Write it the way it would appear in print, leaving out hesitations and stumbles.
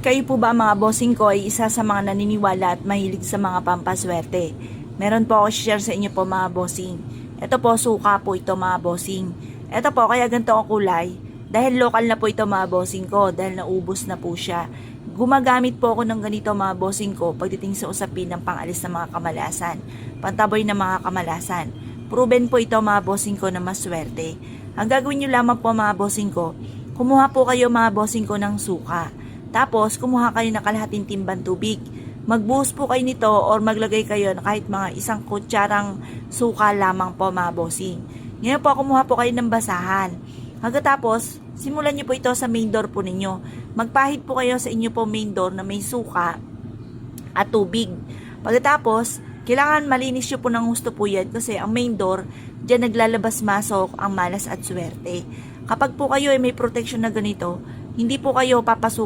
Kayo po ba mga bossing ko ay isa sa mga naniniwala at mahilig sa mga pampaswerte? Meron po ako share sa inyo po mga bossing. Ito po, suka po ito mga bossing. Ito po, kaya ganito ang kulay. Dahil local na po ito mga bossing ko, dahil naubos na po siya. Gumagamit po ako ng ganito mga bossing ko pagdating sa usapin ng pangalis ng mga kamalasan, pantaboy ng mga kamalasan. Proven po ito mga bossing ko na maswerte. Ang gagawin nyo lamang po mga bossing ko, kumuha po kayo mga bossing ko ng suka. Tapos, kumuha kayo ng kalahating timbang tubig. Magbuhos po kayo nito or maglagay kayo na kahit mga isang kutsarang suka lamang po mga bossing. Ngayon po, kumuha po kayo ng basahan. Pagkatapos, simulan nyo po ito sa main door po ninyo. Magpahid po kayo sa inyo po main door na may suka at tubig. Pagkatapos, kailangan malinis nyo po ng gusto po yan kasi ang main door, dyan naglalabas-masok ang malas at swerte. Kapag po kayo ay may protection na ganito, hindi po kayo papasok